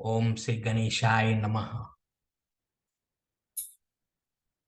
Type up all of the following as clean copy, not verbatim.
ओम श्री गणेशाय नमः।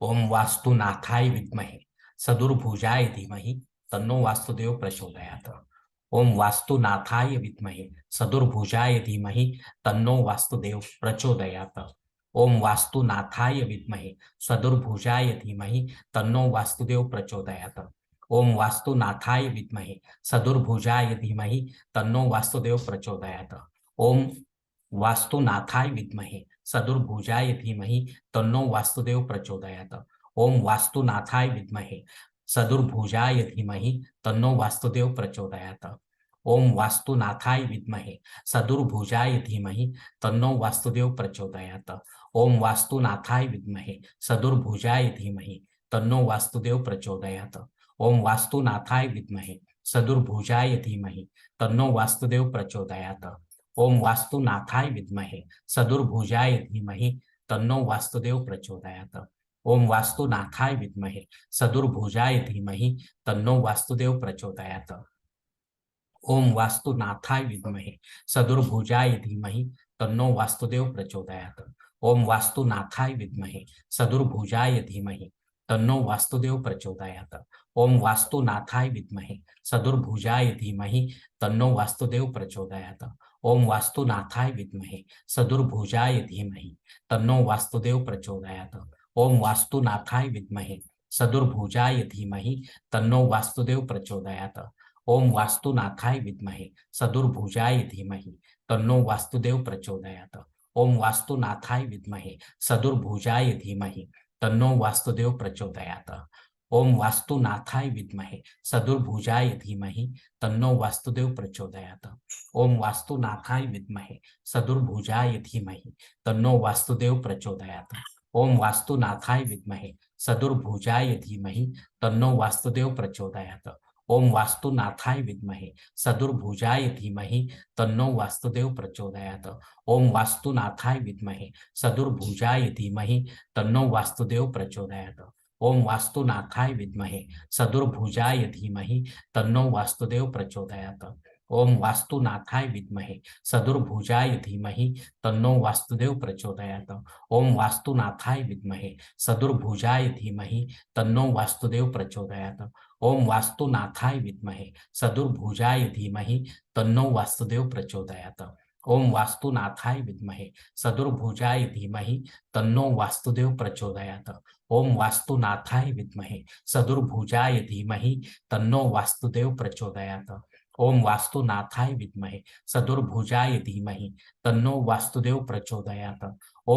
ओम वास्तुनाथाय विद्महे सदुर्भुजाय धीमहि तन्नो वास्तुदेव प्रचोदयात्। ओम वास्तुनाथाय विद्महे सदुर्भुजाय धीमहि तन्नो वास्तुदेव प्रचोदयात्। ओम वास्तुनाथाय विद्महे सदुर्भुजाय धीमहि तन्नो वास्तुदेव प्रचोदयात्। ओम वास्तुनाथाय विद्महे सदुर्भुजाय धीमहि तन्नो वास्तुदेव प्रचोदयात्। ओम वास्तुनाथाय विद्महे सदुर्भुजाय धीमहि तन्नो वास्तुदेव प्रचोदयात्। ओम वास्तुनाथाय विद्महे सदुर्भुजाय धीमहि तन्नो वास्तुदेव प्रचोदयात्। ओम वास्तुनाथाय विद्महे सदुर्भुजाय धीमहि तन्नो वास्तुदेव प्रचोदयात्। ओम वास्तुनाथाय विद्महे सदुर्भुजाय धीमहि तन्नो वास्तुदेव प्रचोदयात्। ओम वास्तुनाथाय विद्महे सदुर्भुजाय धीमहि तन्नो वास्तुदेव प्रचोदयात्। ओम वास्तुनाथाय विद्महे सदुर्भुजाय धीमहि तन्नो वास्तुदेव प्रचोदयात्। ओम वास्तुनाथाय विद्महे सदुर्भुजाय धीमहि तन्नो वास्तुदेव प्रचोदयात्। ओम वास्तुनाथाय विद्महे सदुर्भुजाय धीमहि तन्नो वास्तुदेव प्रचोदयात्। ओम वास्तुनाथाय विद्महे सदुर्भुजाय धीमहि तन्नो वास्तुदेव प्रचोदयात्। ओम वास्तुनाथाय विद्महे सदुर्भुजाय धीमहि तन्नो वास्तुदेव प्रचोदयात्। ओम वास्तुनाथाय विद्महे सदुर्भुजाय धीमहि तन्नो वास्तुदेव प्रचोदयात्। ओम वास्तुनाथाय विद्महे सदुर्भुजाय धीमहि तन्नो वास्तुदेव प्रचोदयात्। ओम वास्तुनाथाय विद्महे सदुर्भुजाय धीमहि तन्नो वास्तुदेव प्रचोदयात्। ओम वास्तुनाथाय विद्महे सदुर्भुजाय धीमहि तन्नो वास्तुदेव प्रचोदयात्। ओम वास्तुनाथाय विद्महे सदुर्भुजाय धीमहि तन्नो वास्तुदेव प्रचोदयात्। ओम वास्तुनाथाय विद्महे सदुर्भुजाय धीमहि तन्नो वास्तुदेव प्रचोदयात्। ओम वास्तुनाथाय विद्महे सदुर्भुजाय धीमहि तन्नो वास्तुदेव प्रचोदयात्। ओम वास्तुनाथाय विद्महे सदुर्भुजाय धीमहि तन्नो वास्तुदेव प्रचोदयात्। ओम वास्तुनाथाय विद्महे सदुर्भुजाय धीमहि तन्नो वास्तुदेव प्रचोदयात्। ओम वास्तुनाथाय विद्महे सदुर्भुजाय धीमहि तन्नो वास्तुदेव प्रचोदयात्। ओम वास्तुनाथाय विद्महे सदुर्भुजाय धीमहि तन्नो वास्तुदेव प्रचोदयात्। ओम वास्तुनाथाय विद्महे सदुर्भुजाय धीमहि तन्नो वास्तुदेव प्रचोदयात्। ओम वास्तुनाथाय विद्महे सदुर्भुजाय धीमहि तन्नो वास्तुदेव प्रचोदयात्। ओम वास्तुनाथाय विद्महे सदुर्भुजाय धीमहि तन्नो वास्तुदेव प्रचोदयात्। ओम वास्तुनाथाय विद्महे सदुर्भुजाय धीमहि तन्नो वास्तुदेव प्रचोदयात्। ओम वास्तुनाथाय विद्महे सदुर्भुजाय धीमहि तन्नो वास्तुदेव प्रचोदयात्।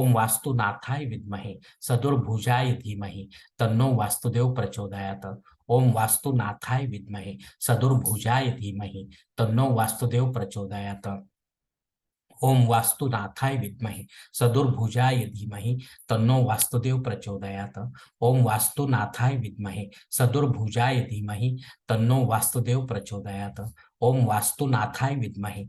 ओम वास्तुनाथाय विद्महे सदुर्भुजाय धीमहि तन्नो वास्तुदेव प्रचोदयात्। ओम वास्तुनाथाय विद्महे सदुर्भुजाय धीमहि तन्नो वास्तुदेव प्रचोदयात्। ओम वास्तुनाथाय विद्महे सदुर्भुजाय धीमहि तन्नो वास्तुदेव प्रचोदयात्। ओम वास्तुनाथाय विद्महे सदुर्भुजाय धीमहि तन्नो वास्तुदेव प्रचोदयात्। ओम वास्तुनाथाय विद्महे सदुर्भुजाय धीमहि तन्नो वास्तुदेव प्रचोदयात्। ओम वास्तुनाथाय विद्महे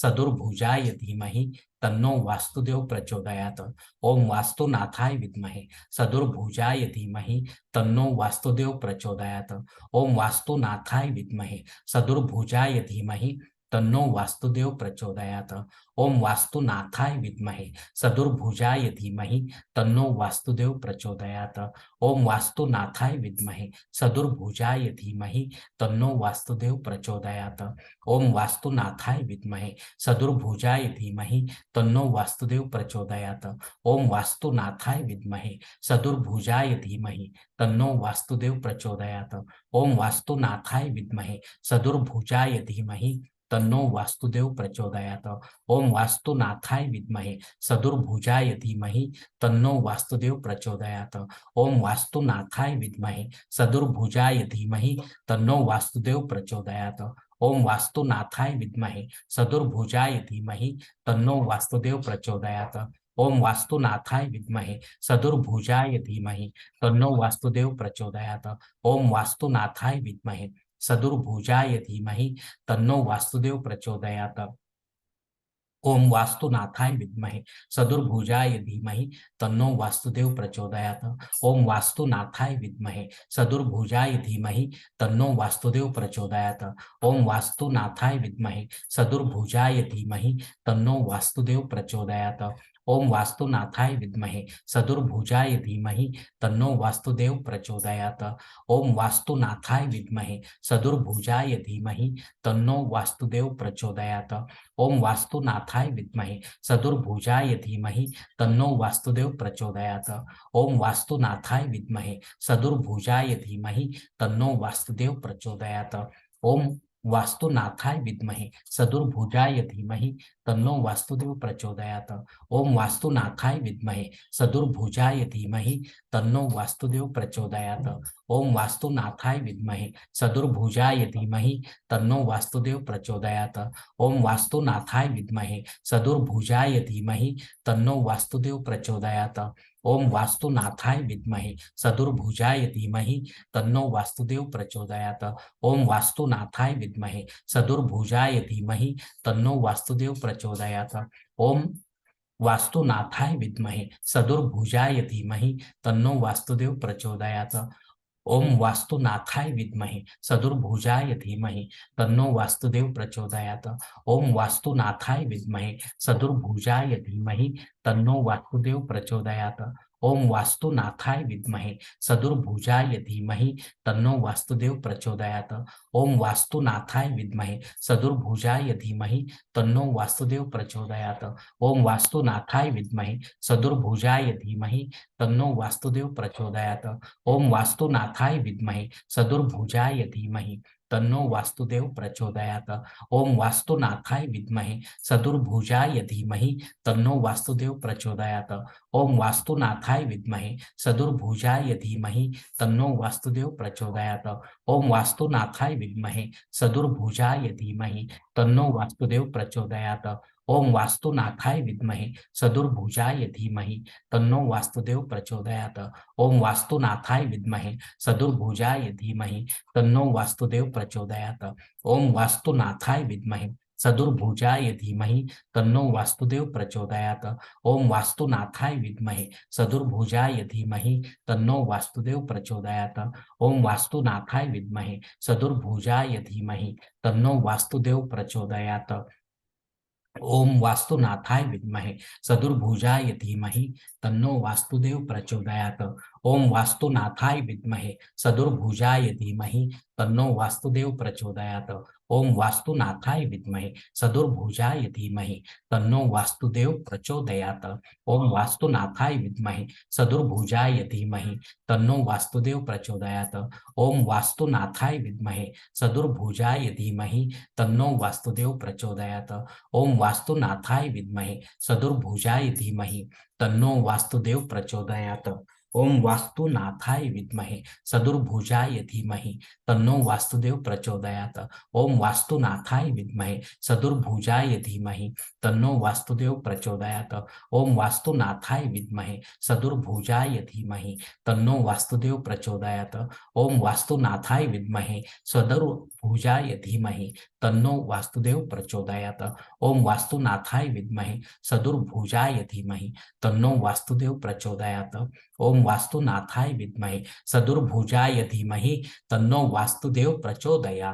सदुर्भुजाय धीमहि तन्नो वास्तुदेव प्रचोदयात्। ओम वास्तुनाथाय विद्महे सदुर्भुजाय धीमहि तन्नो वास्तुदेव प्रचोदयात्। ओम वास्तुनाथाय विद्महे सदुर्भुजाय धीमहि तन्नो वास्तुदेव प्रचोदयात्। ओम वास्तुनाथाय विद्महे सदुर्भुजाय धीमहि तन्नो वास्तुदेव प्रचोदयात्। ओम वास्तुनाथाय विद्महे सदुर्भुजाय धीमहि तन्नो वास्तुदेव प्रचोदयात्। ओम वास्तुनाथाय विद्महे सदुर्भुजाय धीमहि तन्नो वास्तुदेव प्रचोदयात्। ओम वास्तुनाथाय विद्महे सदुर्भुजाय धीमहि तन्नो वास्तुदेव प्रचोदयात्। ओम वास्तुनाथाय विद्महे सदुर्भुजाय धीमहि तन्नो वास्तुदेव प्रचोदयात्। ओम वास्तुनाथाय विद्महे सदुर्भुजाय धीमहि तन्नो वास्तुदेव प्रचोदयात्। ओम वास्तुनाथाय विद्महे सदुर्भुजाय धीमहि तन्नो वास्तुदेव प्रचोदयात्। ओम वास्तुनाथाय विद्महे सदुर्भुजाय धीमहि तन्नो वास्तुदेव प्रचोदयात्। ओम वास्तुनाथाय विद्महे सदुर्भुजाय धीमहि तन्नो वास्तुदेव प्रचोदयात्। ओम वास्तुनाथाय विद्महे सदुर्भुजाय धीमहि तन्नो वास्तुदेव प्रचोदयात्। ओम वास्तुनाथाय विद्महे सदुर्भुजाय धीमहि तन्नो वास्तुदेव प्रचोदयात्। ओम वास्तुनाथाय विद्महे सदुर्भुजाय धीमहि तन्नो वास्तुदेव प्रचोदयात्। ओम वास्तुनाथाय विद्महे सदुर्भुजाय धीमहि तन्नो वास्तुदेव प्रचोदयात्। ओम वास्तुनाथाय विद्महे सदुर्भुजाय धीमहि तन्नो वास्तुदेव प्रचोदयात्। ओम वास्तुनाथाय विद्महे सदुर्भुजाय धीमहि तन्नो वास्तुदेव प्रचोदयात्। ओम वास्तुनाथाय विद्महे सदुर्भुजाय धीमहि तन्नो वास्तुदेव प्रचोदयात्। ओम वास्तुनाथाय विद्महे सदुर्भुजाय धीमहि तन्नो वास्तुदेव प्रचोदयात्। ओम वास्तुनाथाय विद्महे सदुर्भुजाय धीमहि तन्नो वास्तुदेव प्रचोदयात्। ओम वास्तुनाथाय विद्महे सदुर्भुजाय धीमहि तन्नो वास्तुदेव प्रचोदयात्। ओम वास्तुनाथाय विद्महे सदुर्भुजाय धीमहि तन्नो वास्तुदेव प्रचोदयात्। ओम वास्तुनाथाय विद्महे सदुर्भुजाय धीमहि तन्नो वास्तुदेव प्रचोदयात्। ओम वास्तुनाथाय विद्महे सदुर्भुजाय धीमहि तन्नो वास्तुदेव प्रचोदयात्। ओम वास्तुनाथाय विद्महे सदुर्भुजाय धीमहि तन्नो वास्तुदेव प्रचोदयात्। ओम वास्तुनाथाय विद्महे सदुर्भुजाय धीमहि तन्नो वास्तुदेव प्रचोदयात्। ओम वास्तुनाथाय विद्महे सदुर्भुजाय धीमहि तन्नो वास्तुदेव प्रचोदयात्। ओम वास्तुनाथाय विद्महे सदुर्भुजाय धीमहि तन्नो वास्तुदेव प्रचोदयात्। ओम वास्तुनाथाय विद्महे सदुर्भुजाय धीमहि तन्नो वास्तुदेव प्रचोदयात्। ओम वास्तुनाथाय विद्महे सदुर्भुजाय धीमहि तन्नो वास्तुदेव प्रचोदयात्। ओम वास्तुनाथाय विद्महे सदुर्भुजाय धीमहि तन्नो वास्तुदेव प्रचोदयात्। ओम वास्तुनाथाय विद्महे सदुर्भुजाय धीमहि तन्नो वास्तुदेव प्रचोदयात्। ओम वास्तुनाथाय विद्महे सदुर्भुजाय धीमहि तन्नो वास्तुदेव प्रचोदयात्। ओम वास्तुनाथाय विद्महे सदुर्भुजाय धीमहि तन्नो वास्तुदेव प्रचोदयात्। ओम वास्तुनाथाय विद्महे सदुर्भुजाय धीमहि तन्नो वास्तुदेव प्रचोदयात्। ओम वास्तुनाथाय विद्महे सदुर्भुजाय धीमहि तन्नो वास्तुदेव प्रचोदयात्। ओम वास्तुनाथाय विद्महे सदुर्भुजाय धीमहि तन्नो वास्तुदेव प्रचोदयात्। ओम वास्तुनाथाय विद्महे सदुर्भुजाय धीमहि तन्नो वास्तुदेव प्रचोदयात्। ओम वास्तुनाथाय विद्महे सदुर्भुजाय धीमहि तन्नो वास्तुदेव प्रचोदयात्। ओम वास्तुनाथाय विद्महे सदुर्भुजाय धीमहि तन्नो वास्तुदेव प्रचोदयात्। ओम वास्तुनाथाय विद्महे सदुर्भुजाय धीमहि तन्नो वास्तुदेव प्रचोदयात्। ओम वास्तुनाथाय विद्महे सदुर्भुजाय धीमहि तन्नो वास्तुदेव प्रचोदयात्। ओम वास्तुनाथाय विद्महे सदुर्भुजाय धीमहि तन्नो वास्तुदेव प्रचोदयात्। ओम वास्तुनाथाय विद्महे सदुर्भुजाय धीमहि तन्नो वास्तुदेव प्रचोदयात्। ओम वास्तुनाथाय विद्महे सदुर्भुजाय धीमहि तन्नो वास्तुदेव प्रचोदयात्। ओम वास्तुनाथाय विद्महे सदुर्भुजाय धीमहि तन्नो वास्तुदेव प्रचोदयात्। ओम वास्तुनाथाय विद्महे सदुर्भुजाय धीमहि तन्नो वास्तुदेव प्रचोदयात्। ओम वास्तुनाथाय विद्महे सदुर्भुजाय धीमहि तन्नो वास्तुदेव प्रचोदयात्। ओम वास्तुनाथाय विद्महे सदुर्भुजाय धीमहि तन्नो वास्तुदेव प्रचोदयात्। ओम वास्तुनाथाय विद्महे सदुर्भुजाय धीमहि तन्नो वास्तुदेव प्रचोदयात्। ओम वास्तुनाथाय विद्महे सदुर्भुजाय धीमहि तन्नो वास्तुदेव प्रचोदयात्। ओम वास्तुनाथाय विद्महे सदुर्भुजाय धीमहि तन्नो वास्तुदेव प्रचोदयात्।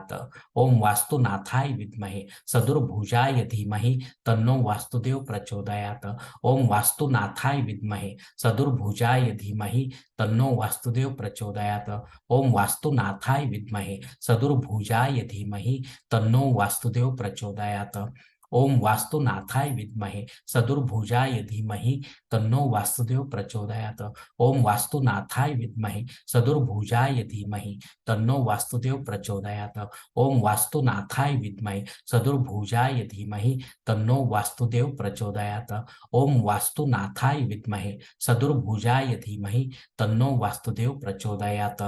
ओम वास्तुनाथाय विद्महे सदुर्भुजाय धीमहि तन्नो वास्तुदेव प्रचोदयात्। ओम वास्तुनाथाय विद्महे सदुर्भुजाय धीमहि तन्नो वास्तुदेव प्रचोदयात्। ओम वास्तुनाथाय विद्महे सदुर्भुजाय धीमहि तन्नो वास्तुदेव प्रचोदयात्। ओम वास्तुनाथाय विद्महे सदुर्भुजाय धीमहि तन्नो वास्तुदेव प्रचोदयात्। ओम वास्तुनाथाय विद्महे सदुर्भुजाय धीमहि तन्नो वास्तुदेव प्रचोदयात्। ओम वास्तुनाथाय विद्महे सदुर्भुजाय धीमहि तन्नो वास्तुदेव प्रचोदयात्। ओम वास्तुनाथाय विद्महे सदुर्भुजाय धीमहि तन्नो वास्तुदेव प्रचोदयात्।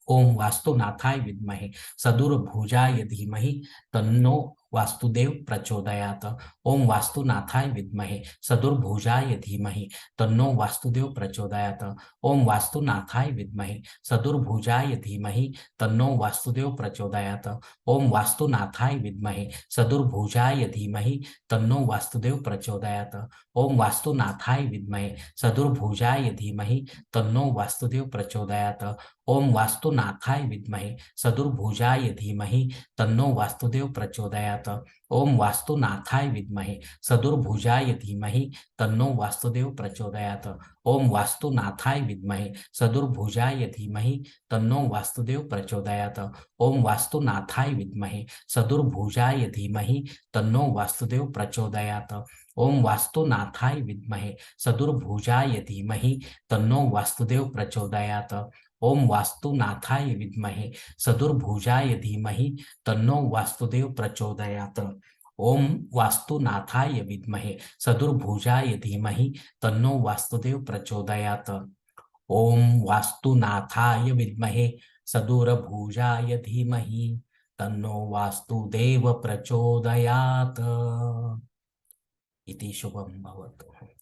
ओम वास्तुनाथाय विद्महे सदुर्भुजाय धीमहि तन्नो वास्तुदेव प्रचोदयात्। ओम वास्तुनाथाय विद्महे सदुर्भुजाय धीमहि तन्नो वास्तुदेव प्रचोदयात्। ओम वास्तुनाथाय विद्महे सदुर्भुजाय धीमहि तन्नो वास्तुदेव प्रचोदयात्। ओम वास्तुनाथाय विद्महे सदुर्भुजाय धीमहि तन्नो वास्तुदेव प्रचोदयात्। ओम वास्तुनाथाय विद्महे सदुर्भुजाय धीमहि तन्नो वास्तुदेव प्रचोदयात्। ओम वास्तुनाथाय विद्महे सदुर्भुजाय धीमहि तन्नो वास्तुदेव प्रचोदयात्। ओम वास्तुनाथाय विद्महे सदुर्भुजाय धीमहि तन्नो वास्तुदेव प्रचोदयात्। ओम वास्तुनाथाय विद्महे सदुर्भुजाय धीमहि तन्नो वास्तुदेव प्रचोदयात्। ओम वास्तुनाथाय विद्महे सदुर्भुजाय धीमहि तन्नो वास्तुदेव प्रचोदयात्। ओम वास्तुनाथाय विद्महे सदुर्भुजाय धीमहि तन्नो वास्तुदेव प्रचोदयात्। ओम वास्तुनाथाय विद्महे सदुर्भुजाय धीमहि तन्नो वास्तुदेव प्रचोदयात्। ओम वास्तुनाथाय विद्महे सदुर्भुजाय धीमहि तन्नो वास्तुदेव प्रचोदयात्। ओम वास्तुनाथाय विद्महे सदुर्भुजाय धीमहि तन्नो वास्तुदेव प्रचोदयात्। इति शुभं भवतु।